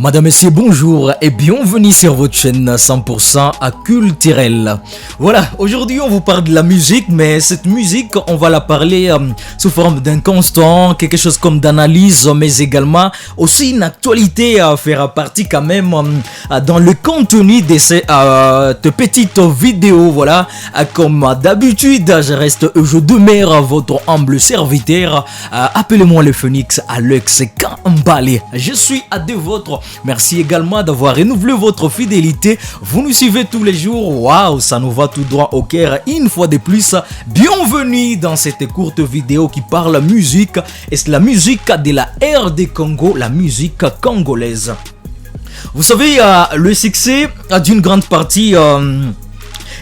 Madame, Messieurs, bonjour et bienvenue sur votre chaîne 100% à culturel. Voilà, aujourd'hui on vous parle de la musique, mais cette musique, on va la parler sous forme d'un constant, quelque chose comme d'analyse, mais également aussi une actualité à faire partie quand même dans le contenu de ces petites vidéos. Voilà, comme d'habitude, je reste je demeure votre humble serviteur. Appelez-moi le Phoenix Alex Kambale. Je suis à de votre. Merci également d'avoir renouvelé votre fidélité. Vous nous suivez tous les jours. Waouh, ça nous va tout droit au cœur. Une fois de plus, bienvenue dans cette courte vidéo qui parle musique. Et c'est la musique de la RD Congo, la musique congolaise. Vous savez, le succès d'une grande partie...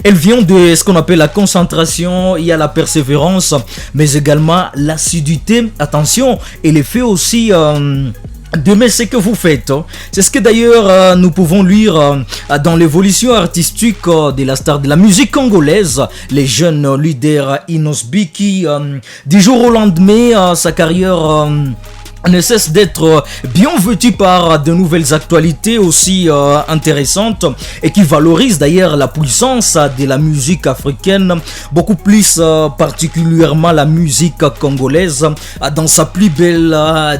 elle vient de ce qu'on appelle la concentration, il y a la persévérance, mais également l'assiduité. Attention, et l'effet aussi d'aimer ce que vous faites. C'est ce que d'ailleurs nous pouvons lire dans l'évolution artistique de la star de la musique congolaise, les jeunes leaders Inosbi qui, du jour au lendemain, sa carrière... ne cesse d'être bien vêtu par de nouvelles actualités aussi intéressantes et qui valorisent d'ailleurs la puissance de la musique africaine, beaucoup plus particulièrement la musique congolaise dans sa plus belle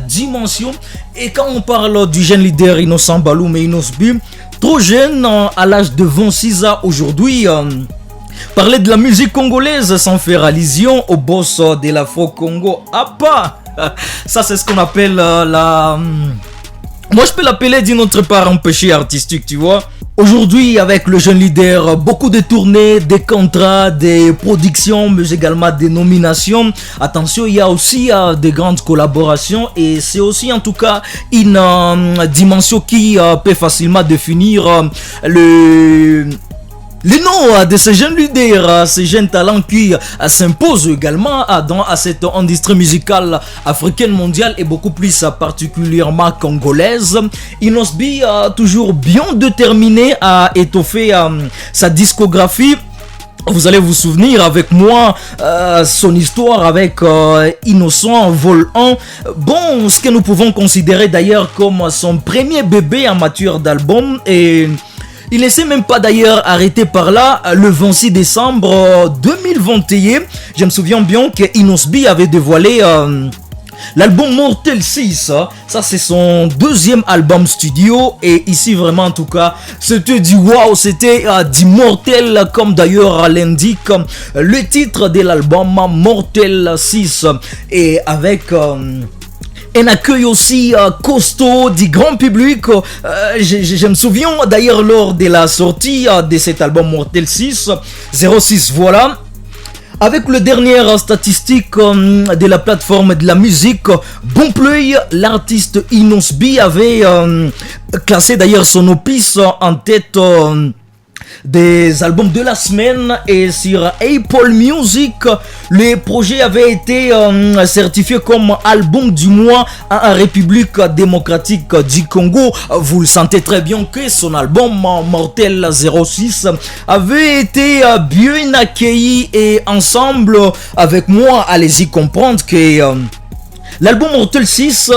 dimension. Et quand on parle du jeune leader Innocent Baloum et Inosbi, trop jeune à l'âge de 26 ans aujourd'hui, parler de la musique congolaise sans faire allusion au boss de l'Afro-Congo, ça c'est ce qu'on appelle moi je peux l'appeler d'une autre part un péché artistique, tu vois. Aujourd'hui avec le jeune leader, beaucoup de tournées, des contrats, des productions, mais également des nominations. Attention, il y a aussi des grandes collaborations et c'est aussi en tout cas une dimension qui peut facilement définir le nom de ces jeunes leaders, ces jeunes talents qui s'imposent également dans cette industrie musicale africaine, mondiale et beaucoup plus particulièrement congolaise. Inosbi a toujours bien déterminé à étoffer sa discographie. Vous allez vous souvenir avec moi son histoire avec Innocent Vol 1. Bon, ce que nous pouvons considérer d'ailleurs comme son premier bébé en matière d'album et... il ne s'est même pas d'ailleurs arrêté par là le 26 décembre 2021. Je me souviens bien que Inosbi avait dévoilé l'album Mortel 6. Ça c'est son deuxième album studio. Et ici vraiment en tout cas c'était du wow, c'était du mortel comme d'ailleurs l'indique le titre de l'album Mortel 6. Et avec... un accueil aussi costaud du grand public. Je me souviens d'ailleurs lors de la sortie de cet album Mortel 6, 06, voilà. Avec le dernier statistique de la plateforme de la musique Bonplay, l'artiste Inosbi avait classé d'ailleurs son opus en tête des albums de la semaine et sur Apple Music, le projet avait été certifié comme album du mois en République démocratique du Congo. Vous le sentez très bien que son album Mortel 06 avait été bien accueilli et ensemble avec moi, allez-y comprendre que... l'album Mortel 6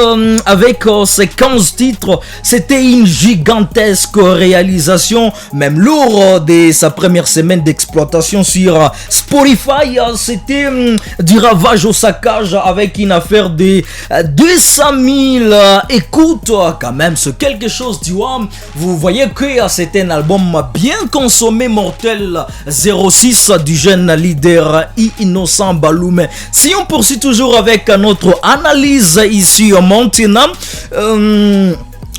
avec ses 15 titres, c'était une gigantesque réalisation, même lors de sa première semaine d'exploitation sur Spotify. C'était du ravage au saccage avec une affaire de 200 000 écoutes. Quand même, c'est quelque chose, tu vois. Vous voyez que c'était un album bien consommé, Mortel 06 du jeune leader Innocent Baloum. Si on poursuit toujours avec notre analyse ici maintenant,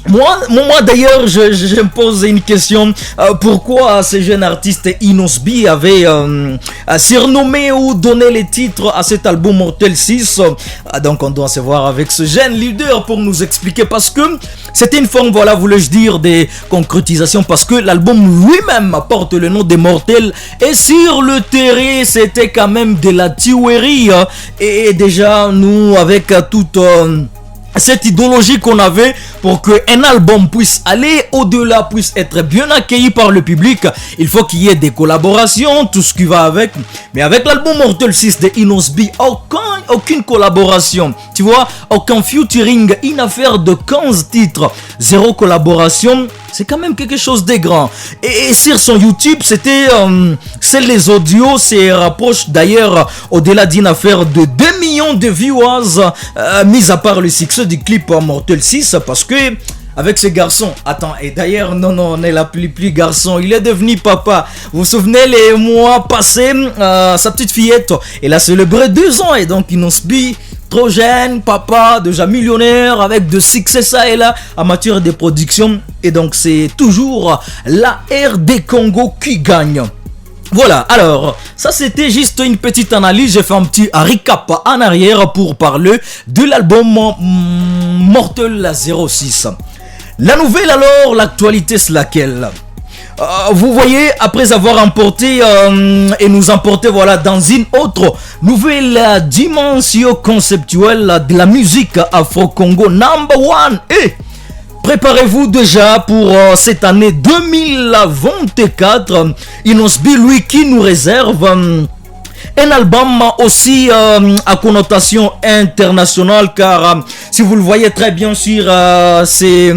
moi d'ailleurs je me pose une question, pourquoi ce jeune artiste Inosbi avait surnommé ou donné les titres à cet album Mortel 6. Donc on doit se voir avec ce jeune leader pour nous expliquer, parce que c'était une forme, voilà, voulais-je dire, de concrétisation, parce que l'album lui-même porte le nom de Mortel et sur le terrain c'était quand même de la tuerie et déjà nous avec toute cette idéologie qu'on avait pour qu'un album puisse aller au-delà, puisse être bien accueilli par le public. Il faut qu'il y ait des collaborations, tout ce qui va avec. Mais avec l'album Mortel 6 de Inosbi, aucune collaboration. Tu vois, aucun featuring, une affaire de 15 titres, zéro collaboration. C'est quand même quelque chose de grand. Et sur son YouTube, c'était les audios, c'est rapproche d'ailleurs au-delà d'une affaire de 2 millions de viewers, mis à part le succès du clip Mortel 6, parce que avec ce garçon, attends, et d'ailleurs, non, on est la plus garçon, il est devenu papa. Vous vous souvenez, les mois passés, sa petite fillette, elle a célébré 2 ans, et donc Inosbi, trop jeune, papa, déjà millionnaire, avec de succès ça et là, en matière de production, et donc c'est toujours la RD Congo qui gagne. Voilà, alors, ça c'était juste une petite analyse, j'ai fait un petit recap en arrière pour parler de l'album Mortel 06. La nouvelle alors, l'actualité c'est laquelle? Vous voyez, après avoir emporté et nous emporter voilà dans une autre nouvelle dimension conceptuelle de la musique Afro-Congo number one. Et préparez-vous déjà pour cette année 2024. Inosbi, lui, qui nous réserve un album aussi à connotation internationale, car si vous le voyez très bien sur ces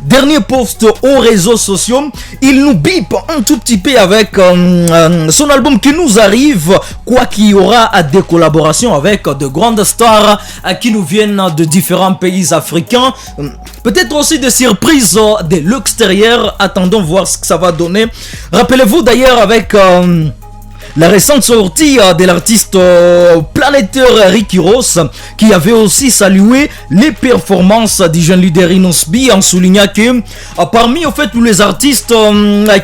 derniers posts aux réseaux sociaux, il nous bip un tout petit peu avec son album qui nous arrive, quoi qu'il y aura des collaborations avec de grandes stars qui nous viennent de différents pays africains, peut-être aussi des surprises de l'extérieur. Attendons voir ce que ça va donner. Rappelez-vous d'ailleurs avec la récente sortie de l'artiste planétaire Ricky Ross, qui avait aussi salué les performances du jeune leader Inosbi en soulignant que parmi en fait tous les artistes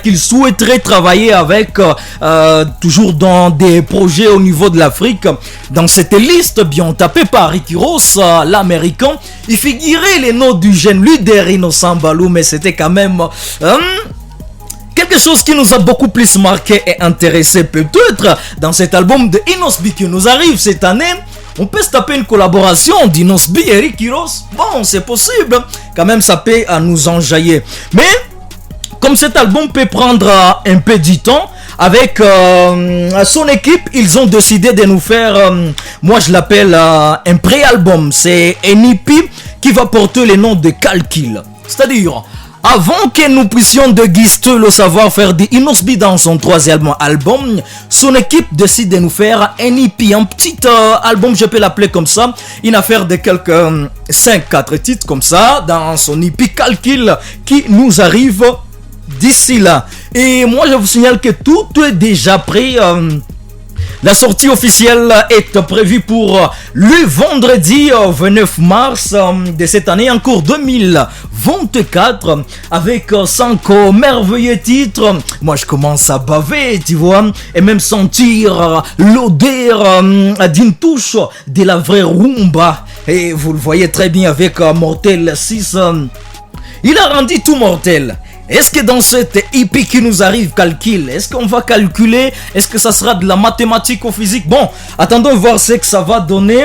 qu'il souhaiterait travailler avec, toujours dans des projets au niveau de l'Afrique, dans cette liste bien tapée par Ricky Ross, l'américain, il figurait les noms du jeune leader Innocent Balou, mais c'était quand même quelque chose qui nous a beaucoup plus marqué et intéressé peut-être dans cet album de Inosbi qui nous arrive cette année. On peut se taper une collaboration d'Inosbi et Ricky Ross. Bon, c'est possible. Quand même, ça peut nous enjailler. Mais, comme cet album peut prendre un peu du temps, avec son équipe, ils ont décidé de nous faire, moi je l'appelle un pré-album. C'est un EP qui va porter le nom de Calcul. C'est-à-dire, avant que nous puissions déguster le savoir-faire d'Inosbi dans son 3e album, son équipe décide de nous faire un EP, un petit album, je peux l'appeler comme ça, une affaire de quelques 5-4 titres comme ça, dans son EP Calcul qui nous arrive d'ici là. Et moi je vous signale que tout est déjà prêt. La sortie officielle est prévue pour le vendredi 29 mars de cette année, en cours 2024, avec 5 merveilleux titres. Moi, je commence à baver, tu vois, et même sentir l'odeur d'une touche de la vraie rumba. Et vous le voyez très bien avec Mortel 6. Il a rendu tout mortel. Est-ce que dans cette EP qui nous arrive, calcul, est-ce qu'on va calculer? Est-ce que ça sera de la mathématique ou physique? Bon, attendons voir ce que ça va donner.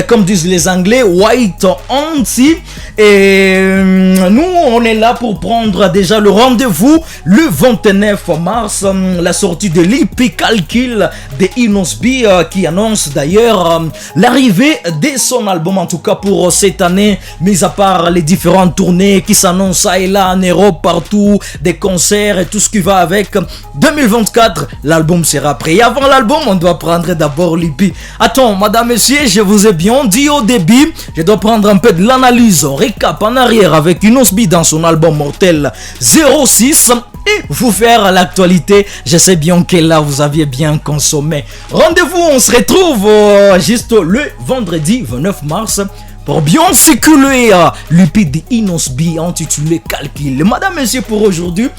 Comme disent les Anglais, wait and see. Et nous, on est là pour prendre déjà le rendez-vous le 29 mars, la sortie de l'EP Calcul de Inosbi, qui annonce d'ailleurs l'arrivée de son album, en tout cas pour cette année, mis à part les différentes tournées qui s'annoncent ça et là en Europe, partout, des concerts et tout ce qui va avec. 2024, l'album sera prêt. Et avant l'album, on doit prendre d'abord l'EP. Attends, madame, messieurs, je vous ai bien dit au début, je dois prendre un peu de l'analyse, récap en arrière avec Inosbi dans son album Mortel 06 et vous faire l'actualité. Je sais bien que là, vous aviez bien consommé. Rendez-vous, on se retrouve juste le vendredi 29 mars. Pour bien circuler l'EP de Inosbi intitulé Calcul. Madame, messieurs, pour aujourd'hui,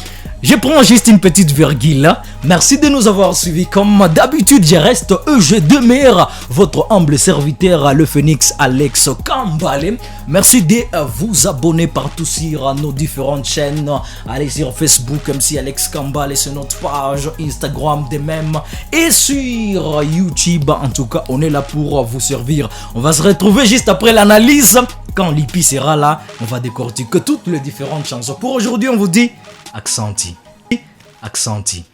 je prends juste une petite virgule là Merci de nous avoir suivis. Comme d'habitude, je reste EG2mer, votre humble serviteur, le Phoenix Alex Kambale. Merci de vous abonner partout sur nos différentes chaînes. Allez sur Facebook, MC Alex Kambale, c'est notre page, Instagram de même, et sur YouTube. En tout cas, on est là pour vous servir. On va se retrouver juste après l'analyse. Quand Lippi sera là, on va décortiquer toutes les différentes chansons. Pour aujourd'hui, on vous dit Accenti. Accenti.